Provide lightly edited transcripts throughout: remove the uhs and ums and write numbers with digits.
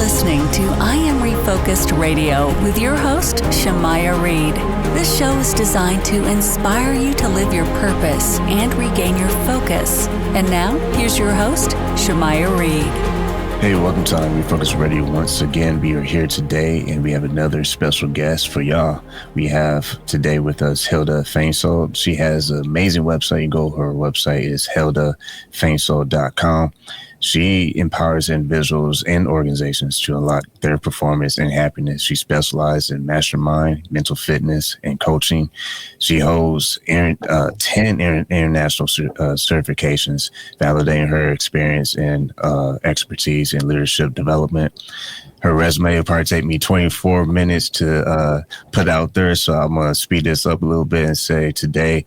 listening to I Am Refocused Radio with your host, Shamaya Reed. This show is designed to inspire you to live your purpose and regain your focus. And now, here's your host, Shamaya Reed. Hey, welcome to I Am Refocused Radio. Once again, we are here today and we have another special guest for y'all. We have today with us Hilda Fainsod. She has an amazing website. You go, her website is hildafainsod.com. She empowers individuals and organizations to unlock their performance and happiness. She specializes in Mastermind, mental fitness, and coaching. She holds 10 international certifications, validating her experience and expertise in leadership development. Her resume will probably take me 24 minutes to put out there, so I'm going to speed this up a little bit and say today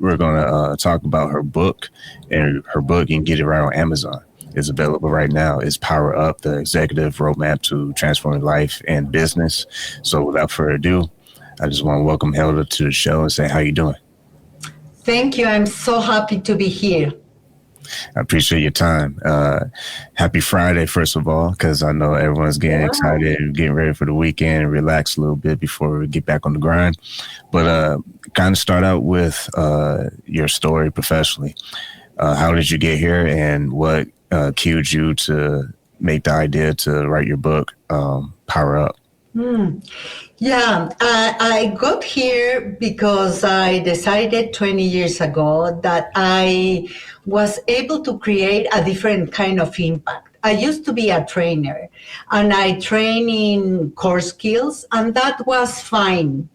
we're going to talk about her book. And her book, you can get it right on Amazon. Is available right now. Is Power Up, the executive roadmap to transforming life and business. So without further ado, I just want to welcome Hilda to the show and say, how you doing? Thank you. I'm so happy to be here. I appreciate your time. Happy Friday, first of all, because I know everyone's getting excited and getting ready for the weekend and relax a little bit before we get back on the grind. But kind of start out with your story professionally. How did you get here and what cued you to make the idea to write your book, Power Up? Yeah, I got here because I decided 20 years ago that I was able to create a different kind of impact. I used to be a trainer and I train in core skills, and that was fine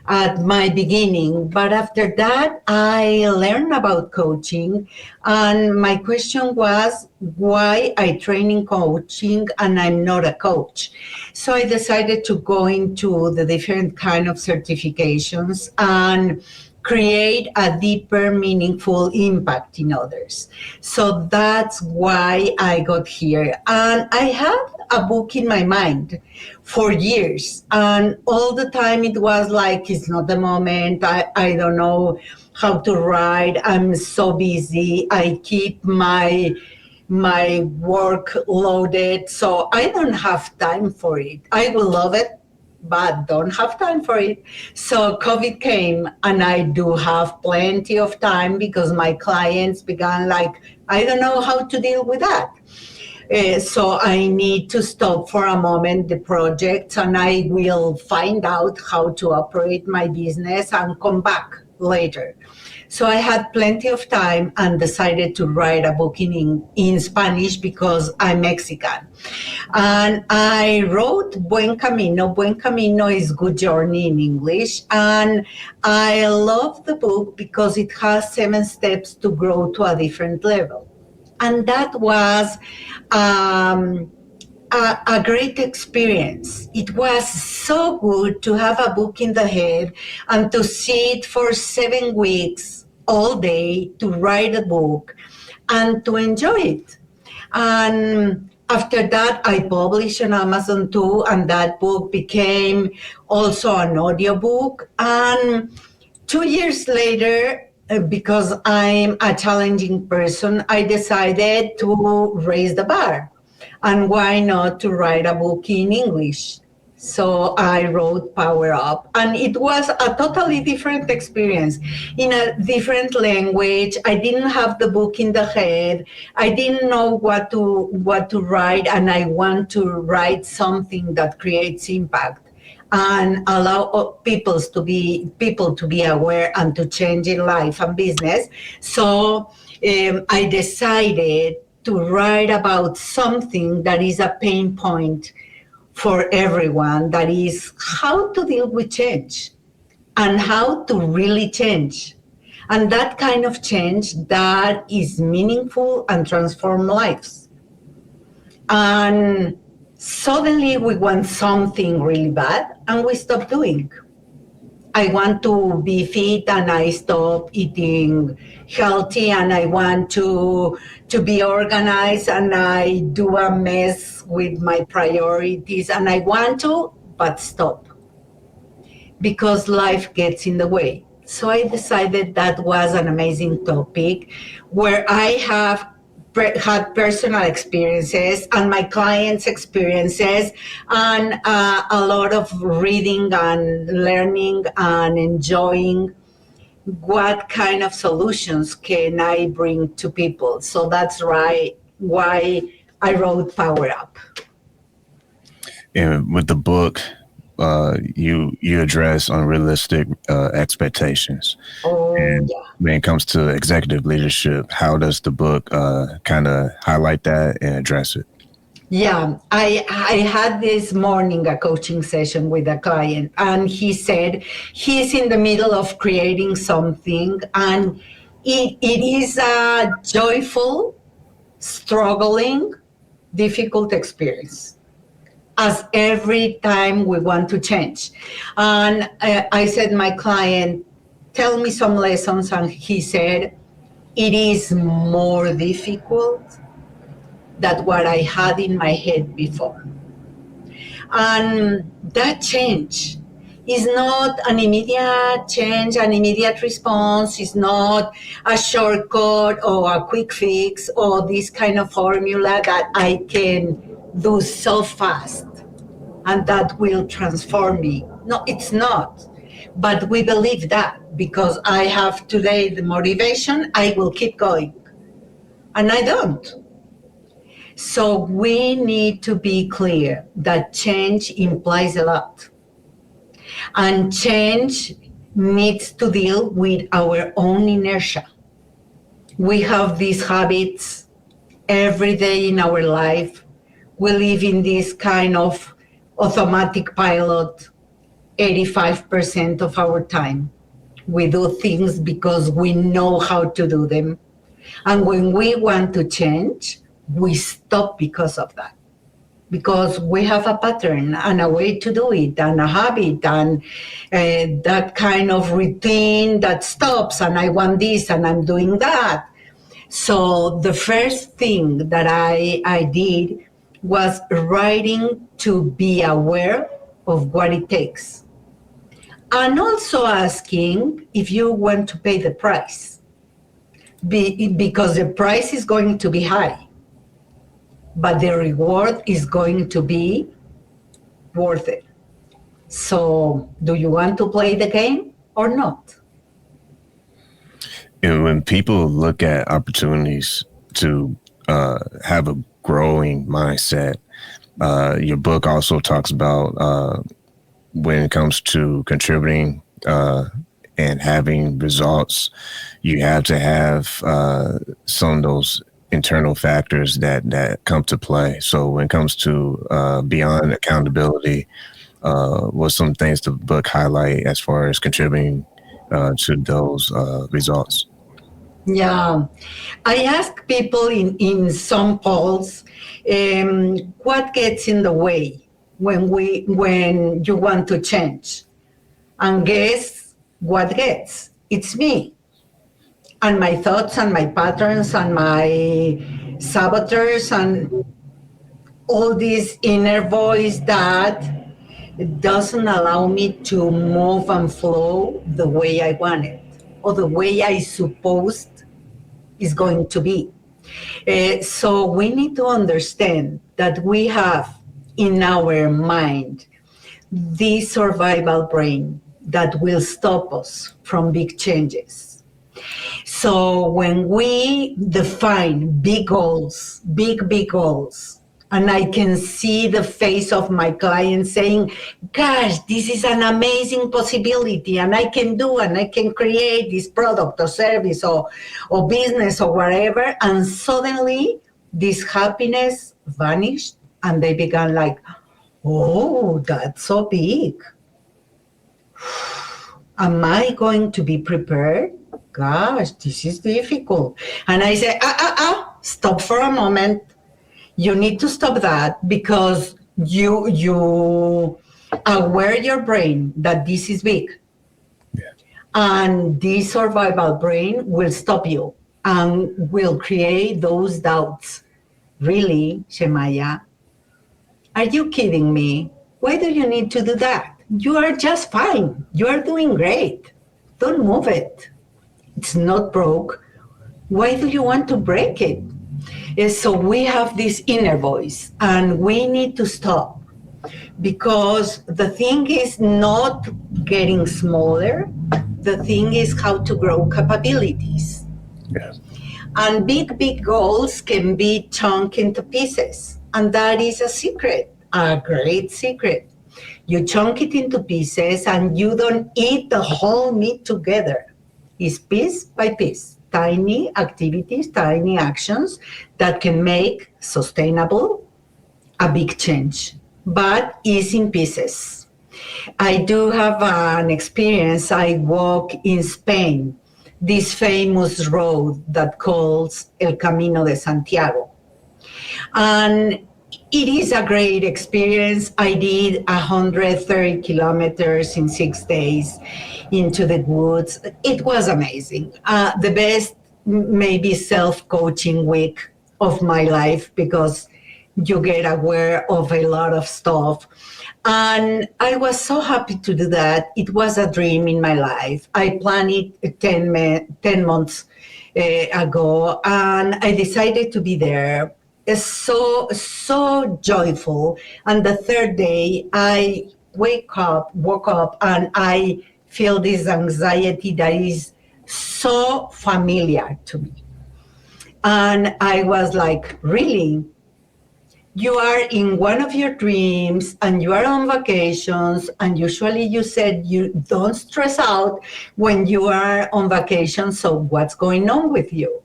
at my beginning. But after that, I learned about coaching. And my question was why I train in coaching and I'm not a coach. So I decided to go into the different kind of certifications and create a deeper, meaningful impact in others. So that's why I got here. And I had a book in my mind for years. And all the time it was like, it's not the moment. I don't know how to write. I'm so busy. I keep my work loaded. So I don't have time for it. I will love it, but don't have time for it. So COVID came and I do have plenty of time because my clients began like, I don't know how to deal with that. So I need to stop for a moment the project and I will find out how to operate my business and come back later. So I had plenty of time and decided to write a book in Spanish because I'm Mexican. And I wrote Buen Camino. Buen Camino is good journey in English. And I love the book because it has 7 steps to grow to a different level. And that was a great experience. It was so good to have a book in the head and to sit for 7 weeks all day to write a book and to enjoy it. And after that, I published on Amazon too, and that book became also an audiobook. And 2 years later, because I'm a challenging person, I decided to raise the bar. And why not to write a book in English? So I wrote Power Up, and it was a totally different experience in a different language. I didn't have the book in the head. I didn't know what to write, and I want to write something that creates impact and allow people to be aware and to change in life and business. So I decided to write about something that is a pain point for everyone, that is how to deal with change and how to really change. And that kind of change that is meaningful and transform lives. And suddenly we want something really bad and we stop doing. I want to be fit and I stop eating healthy, and I want to be organized and I do a mess with my priorities and I want to, but stop because life gets in the way. So I decided that was an amazing topic where I have had personal experiences and my clients' experiences, and a lot of reading and learning and enjoying what kind of solutions can I bring to people. So that's right why I wrote Power Up. And with the book, you address unrealistic expectations. And when it comes to executive leadership, how does the book kind of highlight that and address it? Yeah, I had this morning a coaching session with a client, and he said he's in the middle of creating something, and it is a joyful, struggling, difficult experience, as every time we want to change. And I said, my client, tell me some lessons. And he said, it is more difficult than what I had in my head before. And that change is not an immediate change, an immediate response. It's not a shortcut or a quick fix or this kind of formula that I can do so fast and that will transform me. No, it's not. But we believe that because I have today the motivation, I will keep going. And I don't. So we need to be clear that change implies a lot. And change needs to deal with our own inertia. We have these habits every day in our life. We live in this kind of automatic pilot 85% of our time. We do things because we know how to do them. And when we want to change, we stop because of that. Because we have a pattern and a way to do it and a habit and that kind of routine that stops, and I want this and I'm doing that. So the first thing that I did was writing to be aware of what it takes. And also asking if you want to pay the price. Because the price is going to be high, but the reward is going to be worth it. So do you want to play the game or not? And when people look at opportunities to have a growing mindset, your book also talks about when it comes to contributing and having results, you have to have some of those internal factors that come to play. So when it comes to beyond accountability, what some things the book highlight as far as contributing to those results? Yeah, I ask people in some polls, what gets in the way when you want to change? And guess what gets? It's me. And my thoughts and my patterns and my saboteurs and all this inner voice that doesn't allow me to move and flow the way I want it or the way I supposed is going to be. So we need to understand that we have in our mind this survival brain that will stop us from big changes. So when we define big goals, big goals, and I can see the face of my client saying, gosh, this is an amazing possibility, and I can do, and I can create this product or service or business or whatever. And suddenly this happiness vanished and they began like, oh, that's so big. Am I going to be prepared? Gosh, this is difficult. And I say, stop for a moment. You need to stop that because you aware your brain that this is big. Yeah. And this survival brain will stop you and will create those doubts. Really, Shemaya? Are you kidding me? Why do you need to do that? You are just fine. You are doing great. Don't move it. It's not broke. Why do you want to break it? So we have this inner voice, and we need to stop, because the thing is not getting smaller. The thing is how to grow capabilities. Yeah. And big goals can be chunked into pieces. And that is a secret, a great secret. You chunk it into pieces and you don't eat the whole meat together. It's piece by piece, tiny activities, tiny actions that can make sustainable a big change, but is in pieces. I do have an experience. I walk in Spain, this famous road that calls El Camino de Santiago. And it is a great experience. I did 130 kilometers in 6 days into the woods. It was amazing. The best, maybe, self-coaching week of my life, because you get aware of a lot of stuff. And I was so happy to do that. It was a dream in my life. I planned it 10 months ago, and I decided to be there. It's so joyful. And the third day, I woke up, and I feel this anxiety that is so familiar to me. And I was like, really? You are in one of your dreams and you are on vacations, and usually you said you don't stress out when you are on vacation, so what's going on with you?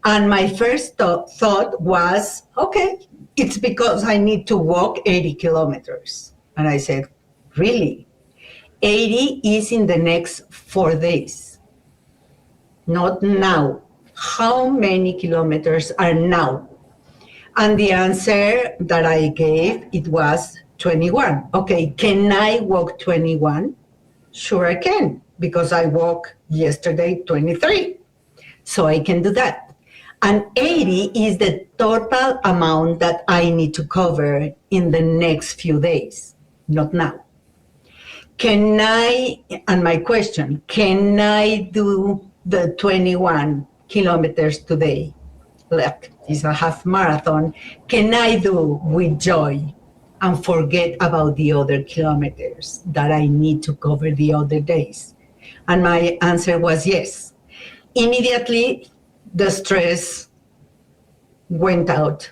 And my first thought was, okay, it's because I need to walk 80 kilometers. And I said, really? 80 is in the next 4 days, not now. How many kilometers are now? And the answer that I gave, it was 21. Okay, can I walk 21? Sure I can, because I walked yesterday 23. So I can do that. And 80 is the total amount that I need to cover in the next few days, not now. Can I, and my question, can I do the 21 kilometers today? Like, it's a half marathon. Can I do with joy and forget about the other kilometers that I need to cover the other days? And my answer was yes. Immediately, the stress went out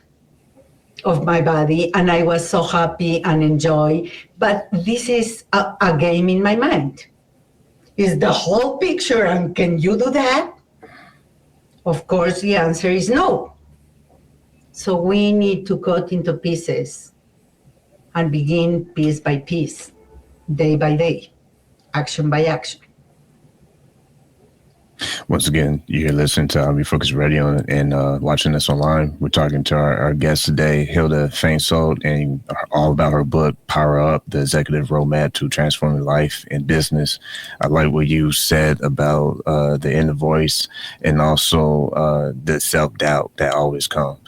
of my body, and I was so happy and enjoy. But this is a game in my mind. Is the whole picture, and can you do that? Of course, the answer is no. So we need to cut into pieces and begin piece by piece, day by day, action by action. Once again, you're listening to Refocused Radio and watching us online. We're talking to our guest today, Hilda Fainsod, and all about her book, Power Up, the Executive Roadmap to Transforming Life and Business. I like what you said about the inner voice and also the self-doubt that always comes.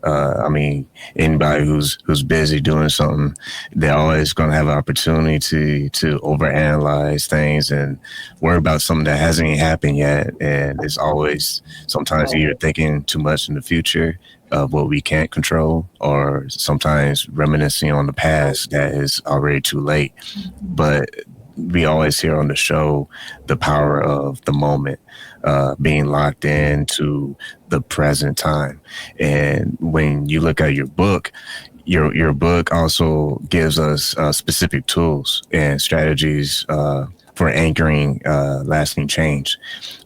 I mean, anybody who's busy doing something, they're always going to have an opportunity to overanalyze things and worry about something that hasn't even happened yet. And it's always sometimes either thinking too much in the future of what we can't control, or sometimes reminiscing on the past that is already too late. But we always hear on the show the power of the moment, being locked into the present time. And when you look at your book, your book also gives us specific tools and strategies for anchoring lasting change.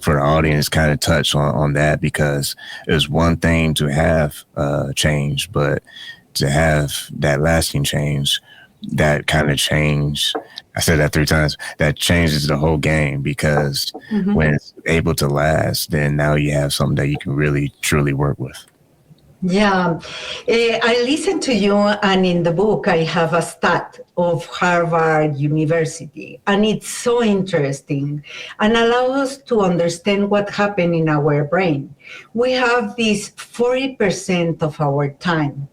For the audience, kind of touch on that, because it's one thing to have change, but to have that lasting change, that kind of change, I said that 3 times, that changes the whole game, because when it's able to last, then now you have something that you can really, truly work with. Yeah, I listened to you, and in the book, I have a stat of Harvard University, and it's so interesting and allows us to understand what happened in our brain. We have this 40% of our time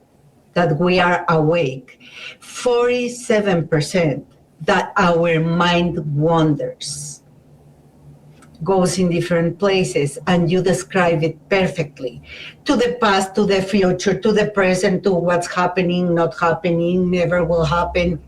that we are awake, 47% that our mind wanders. goes in different places, and you describe it perfectly. To the past, to the future, to the present, to what's happening, not happening, never will happen,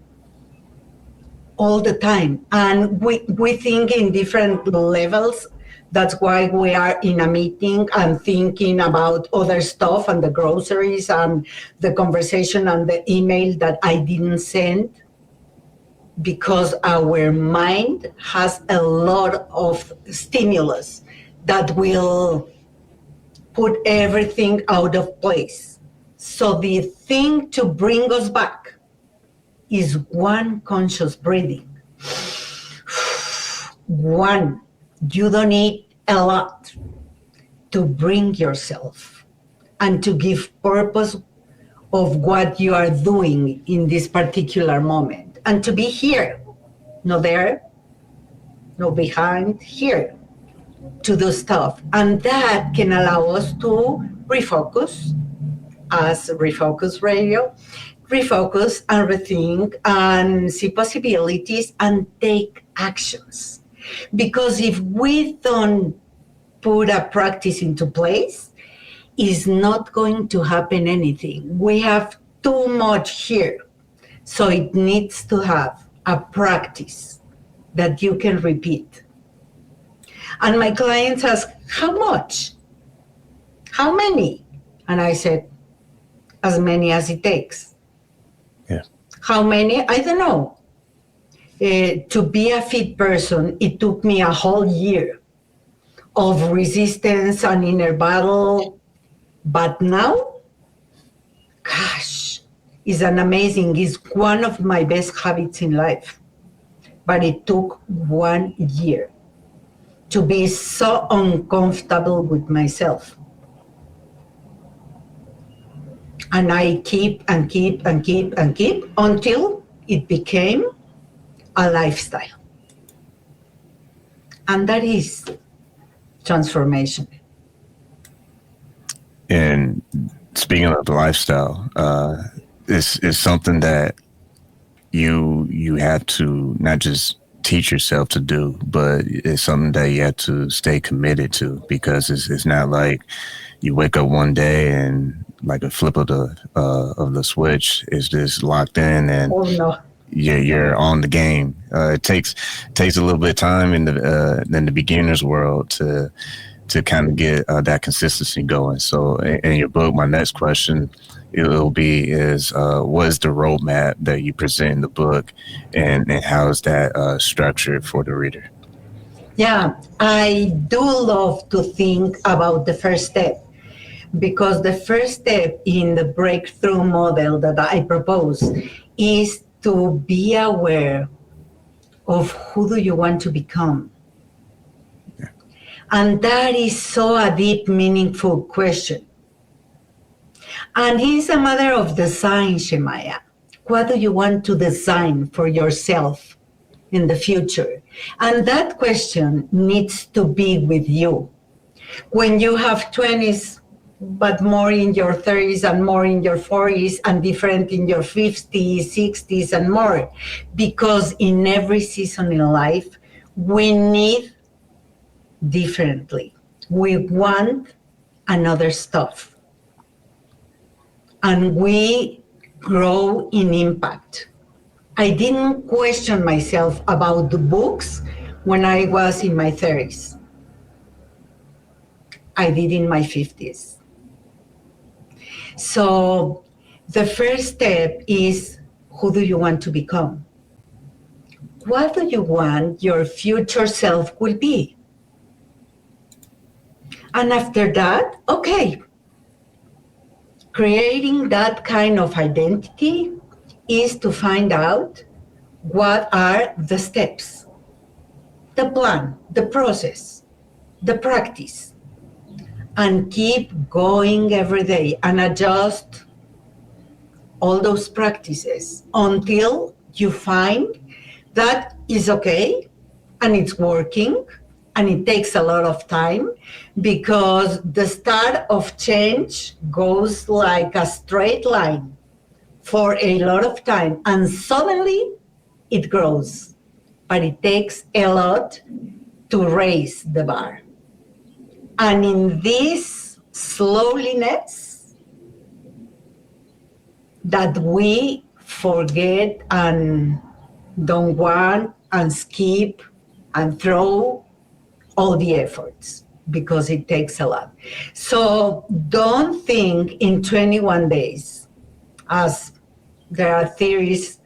all the time. And we think in different levels. That's why we are in a meeting and thinking about other stuff and the groceries and the conversation and the email that I didn't send, because our mind has a lot of stimulus that will put everything out of place. So the thing to bring us back is one conscious breathing. One. You don't need a lot to bring yourself and to give purpose of what you are doing in this particular moment, and to be here, no there, no behind, here, to do stuff. And that can allow us to refocus as Refocused Radio, refocus and rethink and see possibilities and take actions. Because if we don't put a practice into place, it's not going to happen anything. We have too much here. So it needs to have a practice that you can repeat. And my clients ask, how much? How many? And I said, as many as it takes. Yeah. How many? I don't know. To be a fit person, it took me a whole year of resistance and inner battle. But now, gosh, it's one of my best habits in life. But it took 1 year to be so uncomfortable with myself. And I keep until it became a lifestyle. And that is transformation. And speaking of the lifestyle, it's something that you have to not just teach yourself to do, but it's something that you have to stay committed to, because it's not like you wake up one day and like a flip of the switch is just locked in and you're on the game. It takes a little bit of time in the beginner's world to kind of get that consistency going. So in your book, my next question it'll be is what is the roadmap that you present in the book, and how is that structured for the reader? Yeah, I do love to think about the first step, because the first step in the breakthrough model that I propose is to be aware of who do you want to become. Yeah. And that is so a deep, meaningful question. And it's a matter of design, Shemaya. What do you want to design for yourself in the future? And that question needs to be with you. When you have 20s, but more in your 30s and more in your 40s and different in your 50s, 60s and more. Because in every season in life, we need differently. We want another stuff. And we grow in impact. I didn't question myself about the books when I was in my 30s. I did in my 50s. So the first step is, who do you want to become? What do you want your future self will be? And after that, okay, creating that kind of identity is to find out what are the steps, the plan, the process, the practice. And keep going every day and adjust all those practices until you find that is okay and it's working, and it takes a lot of time, because the start of change goes like a straight line for a lot of time, and suddenly it grows. But it takes a lot to raise the bar. And in this slowliness that we forget and don't want and skip and throw all the efforts because it takes a lot. So don't think in 21 days, as there are theories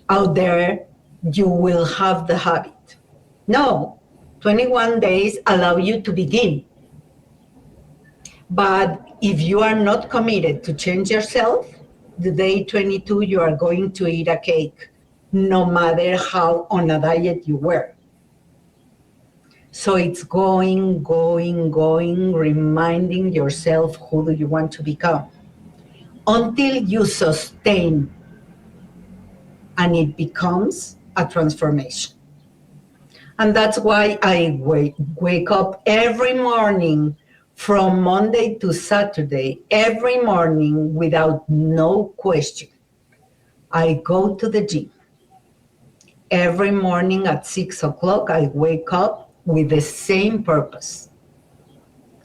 out there, you will have the habit. No, 21 days allow you to begin. But if you are not committed to change yourself, the day 22, you are going to eat a cake, no matter how on a diet you were. So it's going, reminding yourself who do you want to become until you sustain and it becomes a transformation. And that's why I wake up every morning from Monday to Saturday, every morning without no question. I go to the gym. Every morning at 6 o'clock, I wake up with the same purpose: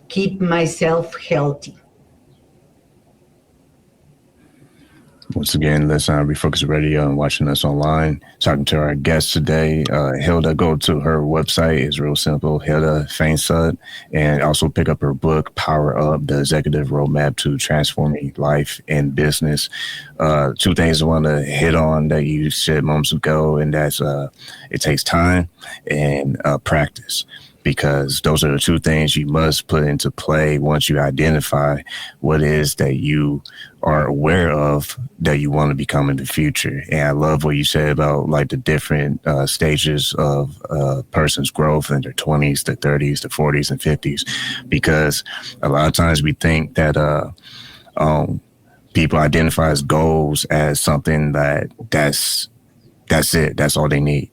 keep myself healthy. Once again, listen on Refocused Radio and watching us online. Talking to our guest today, Hilda. Go to her website. It's real simple, Hilda Fainsod. And also pick up her book, Power Up, The Executive Roadmap to Transforming Life and Business. Two things I want to hit on that you said moments ago, and that's it takes time and practice. Because those are the two things you must put into play once you identify what it is that you are aware of that you want to become in the future. And I love what you said about like the different stages of a person's growth in their 20s, their 30s, their 40s and 50s, because a lot of times we think that people identify as goals as something that's it. That's all they need.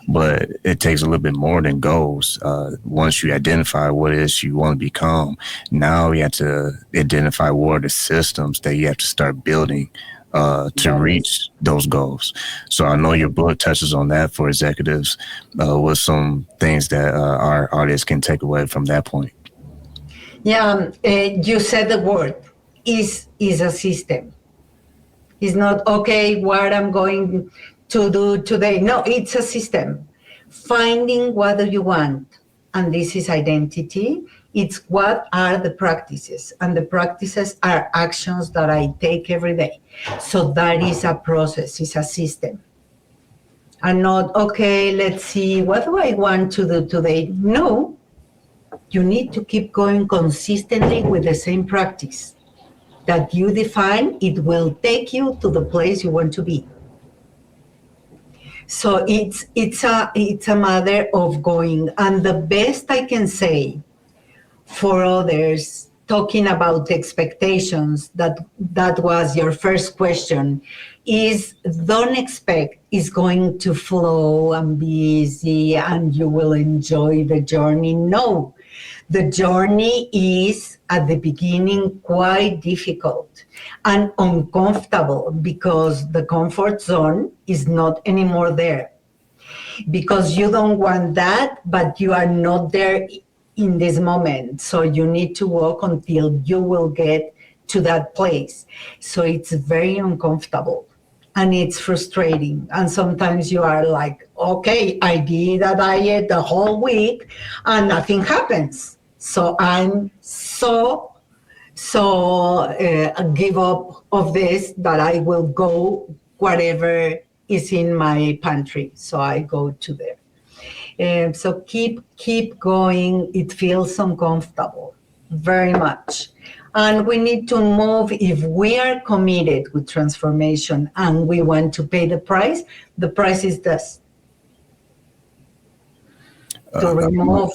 But it takes a little bit more than goals. Once you identify what it is you want to become, now you have to identify what are the systems that you have to start building to reach those goals. So I know your book touches on that for executives. With some things that our audience can take away from that point? Yeah, you said the word is a system. It's not, okay, what I'm going to do today. No, it's a system. Finding what do you want. And this is identity. It's what are the practices. And the practices are actions that I take every day. So that is a process, it's a system. And not, okay, let's see, what do I want to do today? No, you need to keep going consistently with the same practice that you define. It will take you to the place you want to be. So it's a matter of going. And the best I can say for others, talking about expectations, that was your first question, is don't expect it's going to flow and be easy and you will enjoy the journey. No, the journey is at the beginning quite difficult and uncomfortable because the comfort zone is not anymore there. Because you don't want that, but you are not there in this moment. So you need to walk until you will get to that place. So it's very uncomfortable and it's frustrating. And sometimes you are like, okay, I did a diet the whole week and nothing happens. So I'm so give up of this that I will go whatever is in my pantry. So I go to there. So keep going. It feels uncomfortable, very much. And we need to move. If we are committed with transformation and we want to pay the price is this. To remove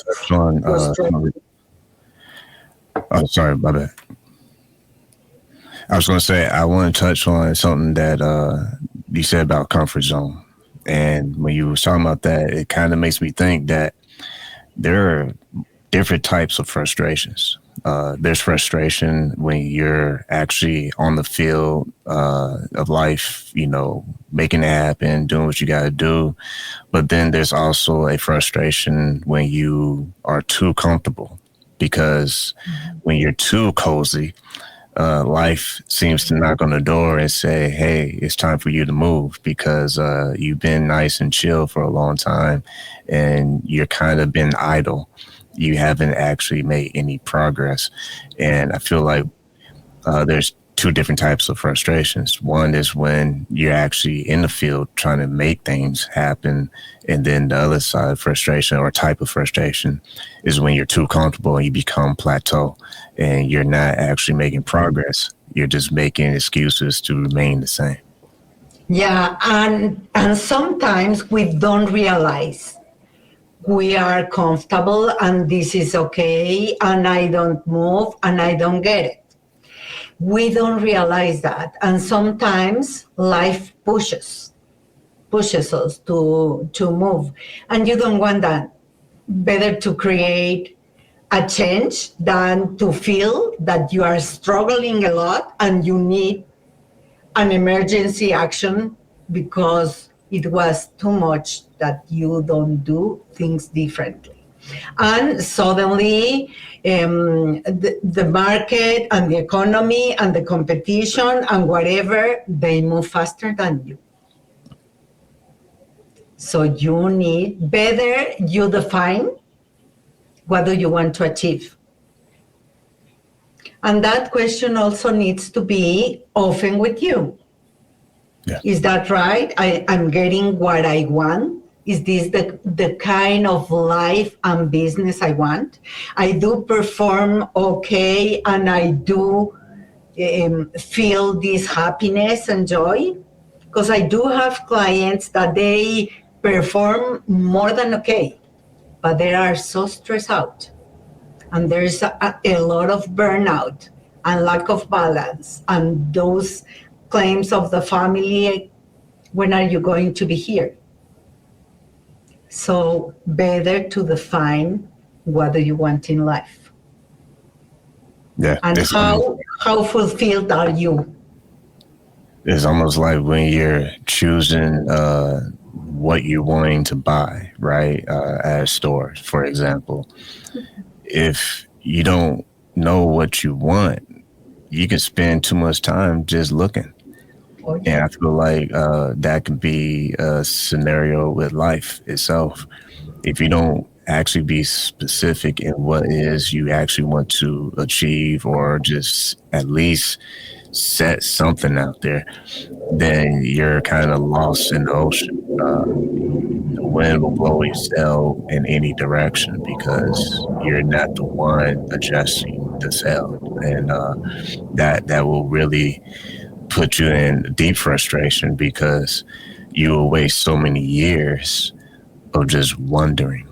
oh, sorry, my bad. I was going to say, I want to touch on something that you said about comfort zone. And when you were talking about that, it kind of makes me think that there are different types of frustrations. There's frustration when you're actually on the field of life, making it happen, doing what you got to do. But then there's also a frustration when you are too comfortable, because when you're too cozy, life seems to knock on the door and say, hey, it's time for you to move, because you've been nice and chill for a long time and you're kind of been idle. You haven't actually made any progress. And I feel like there's two different types of frustrations. One is when you're actually in the field trying to make things happen. And then the other side of frustration, or type of frustration, is when you're too comfortable and you become plateau and you're not actually making progress. You're just making excuses to remain the same. Yeah, and sometimes we don't realize we are comfortable and this is okay, and I don't move and I don't get it. We don't realize that, and sometimes life pushes us to move, and you don't want that. Better to create a change than to feel that you are struggling a lot and you need an emergency action because it was too much that you don't do things differently. And suddenly the market and the economy and the competition and whatever, they move faster than you. So you need better, you define what do you want to achieve. And that question also needs to be open with you. Yeah. Is that right? I'm getting what I want? Is this the kind of life and business I want? I do perform okay, and I do feel this happiness and joy, because I do have clients that they perform more than okay, but they are so stressed out, and there's a lot of burnout and lack of balance, and those claims of the family, when are you going to be here? So better to define what do you want in life. Yeah. And how fulfilled are you? It's almost like when you're choosing what you're wanting to buy, right? At a store, for example. If you don't know what you want, you can spend too much time just looking. Oh, And yeah. I feel like that can be a scenario with life itself. If you don't actually be specific in what it is you actually want to achieve, or just at least set something out there, then you're kind of lost in the ocean. The wind will blow your sail in any direction because you're not the one adjusting the sail. And that will really put you in deep frustration, because you will waste so many years of just wondering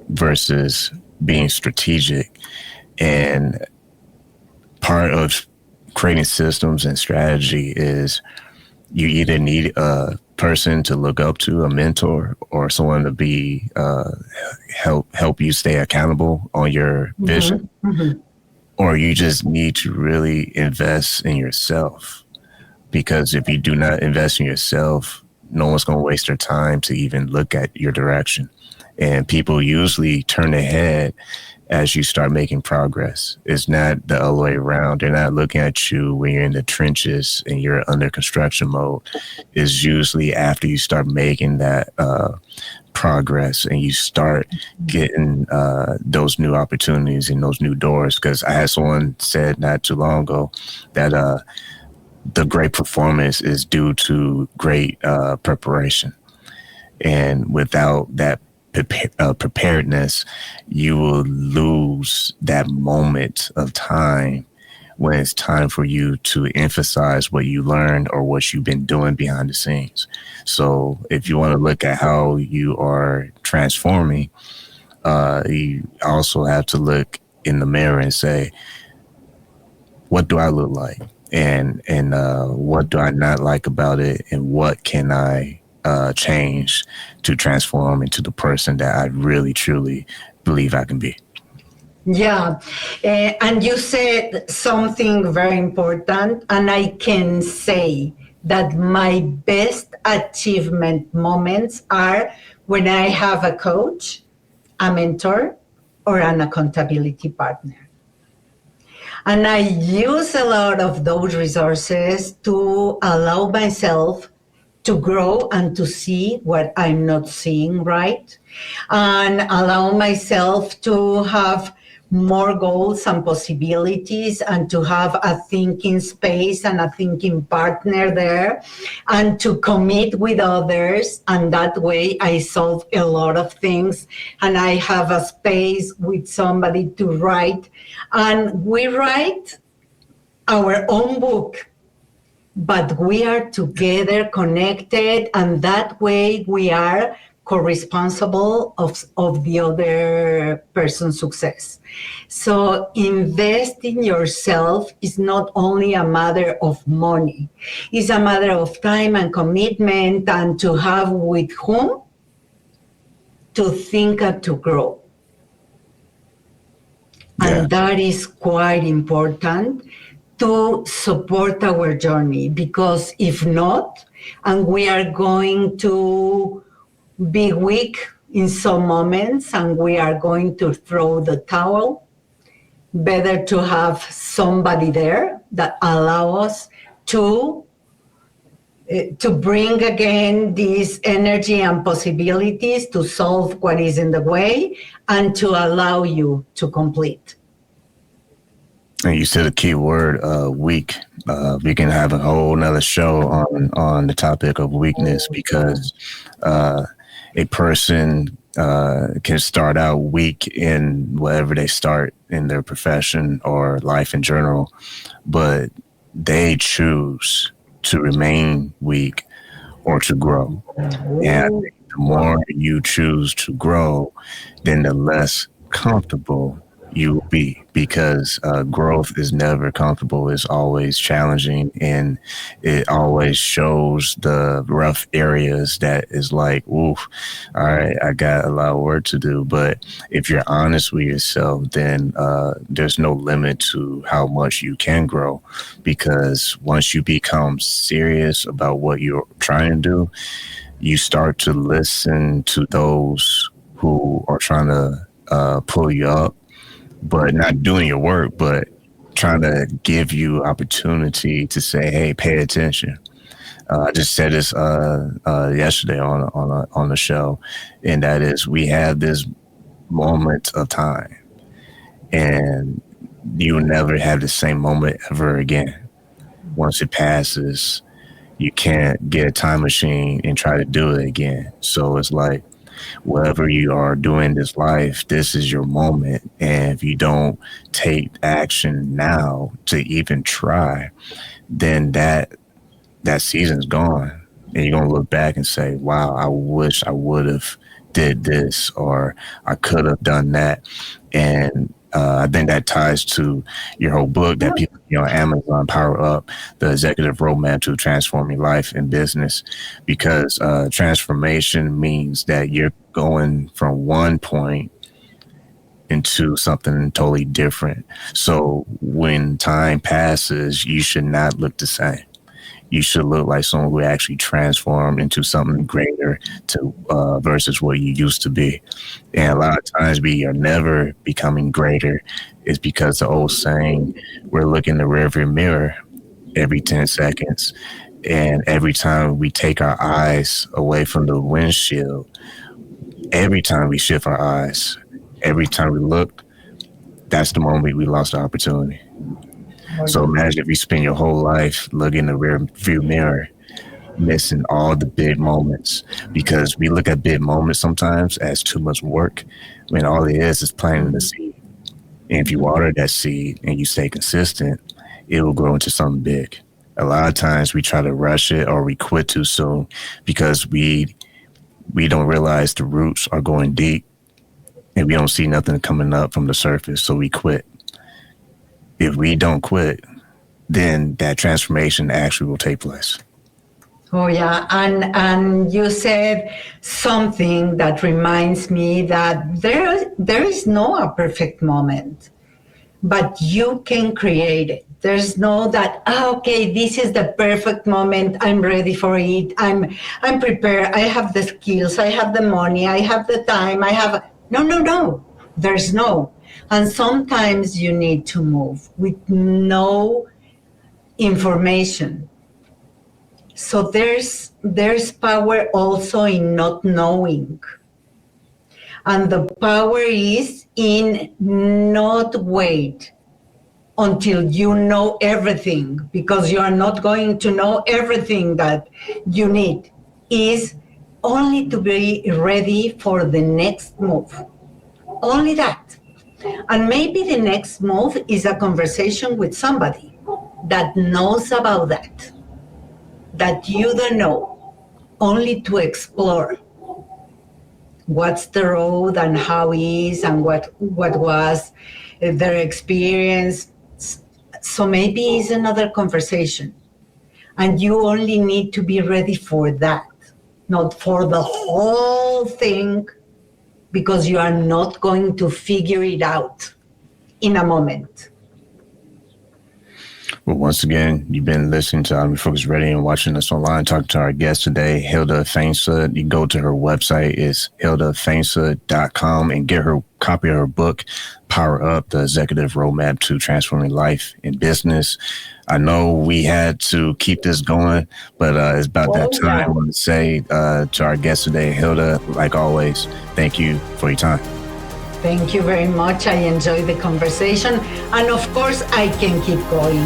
versus being strategic. And part of creating systems and strategy is you either need a person to look up to, a mentor, or someone to be help you stay accountable on your vision, or you just need to really invest in yourself. Because if you do not invest in yourself, no one's going to waste their time to even look at your direction. And people usually turn their head as you start making progress. It's not the other way around. They're not looking at you when you're in the trenches and you're under construction mode. It's usually after you start making that progress and you start getting those new opportunities and those new doors. Because I had someone said not too long ago that the great performance is due to great preparation. And without that preparedness, you will lose that moment of time when it's time for you to emphasize what you learned or what you've been doing behind the scenes. So if you want to look at how you are transforming, you also have to look in the mirror and say, what do I look like? And what do I not like about it? And what can I change to transform into the person that I really, truly believe I can be? Yeah. And you said something very important, and I can say that my best achievement moments are when I have a coach, a mentor, or an accountability partner. And I use a lot of those resources to allow myself to grow and to see what I'm not seeing right, and allow myself to have more goals and possibilities, and to have a thinking space and a thinking partner there, and to commit with others. And that way I solve a lot of things, and I have a space with somebody to write, and we write our own book, but we are together connected, and that way we are co-responsible of the other person's success. So invest in yourself is not only a matter of money, it's a matter of time and commitment, and to have with whom to think and to grow. Yeah. And that is quite important to support our journey, because if not, and we are going to be weak in some moments and we are going to throw the towel, better to have somebody there that allow us to bring again this energy and possibilities to solve what is in the way, and to allow you to complete. And you said a key word, weak. We can have a whole nother show on the topic of weakness, because a person can start out weak in whatever they start in their profession or life in general, but they choose to remain weak or to grow. And I think the more you choose to grow, then the less comfortable you will be, because growth is never comfortable. It's always challenging, and it always shows the rough areas that is like, oof, all right, I got a lot of work to do. But if you're honest with yourself, then there's no limit to how much you can grow, because once you become serious about what you're trying to do, you start to listen to those who are trying to pull you up, but not doing your work, but trying to give you opportunity to say, hey, pay attention. I just said this yesterday on the show, and that is, we have this moment of time, and you will never have the same moment ever again. Once it passes, you can't get a time machine and try to do it again. So it's like, whatever you are doing in this life, this is your moment. And if you don't take action now to even try, then that season's gone. And you're going to look back and say, wow, I wish I would have did this, or I could have done that. And I think that ties to your whole book that people, Amazon, Power Up, the executive roadmap to transforming life and business, because transformation means that you're going from one point into something totally different. So when time passes, you should not look the same. You should look like someone who actually transformed into something greater to versus what you used to be. And a lot of times we are never becoming greater. It's because the old saying, we're looking in the rearview mirror every 10 seconds. And every time we take our eyes away from the windshield, every time we shift our eyes, every time we look, that's the moment we lost the opportunity. So imagine if you spend your whole life looking in the rear view mirror, missing all the big moments, because we look at big moments sometimes as too much work, when all it is planting the seed. And if you water that seed and you stay consistent, it will grow into something big. A lot of times we try to rush it, or we quit too soon, because we don't realize the roots are going deep and we don't see nothing coming up from the surface, so we quit. If we don't quit, then that transformation actually will take place. Oh yeah, and you said something that reminds me that there is no a perfect moment, but you can create it. There's no that okay, this is the perfect moment. I'm ready for it. I'm prepared. I have the skills. I have the money. I have the time. I have no. There's no. And sometimes you need to move with no information. So there's power also in not knowing. And the power is in not wait until you know everything, because you are not going to know everything that you need. Is only to be ready for the next move. Only that. And maybe the next move is a conversation with somebody that knows about that you don't know, only to explore what's the road and how is and what was their experience. So maybe it's another conversation. And you only need to be ready for that, not for the whole thing, because you are not going to figure it out in a moment. Well, once again, you've been listening to Refocused Radio and watching us online, talking to our guest today, Hilda Fainsod. You can go to her website, it's hildafainsod.com, and get her copy of her book, Power Up, The Executive Roadmap to Transforming Life and Business. I know we had to keep this going, but it's about that time. I want to say to our guest today, Hilda, like always, thank you for your time. Thank you very much. I enjoyed the conversation. And of course, I can keep going.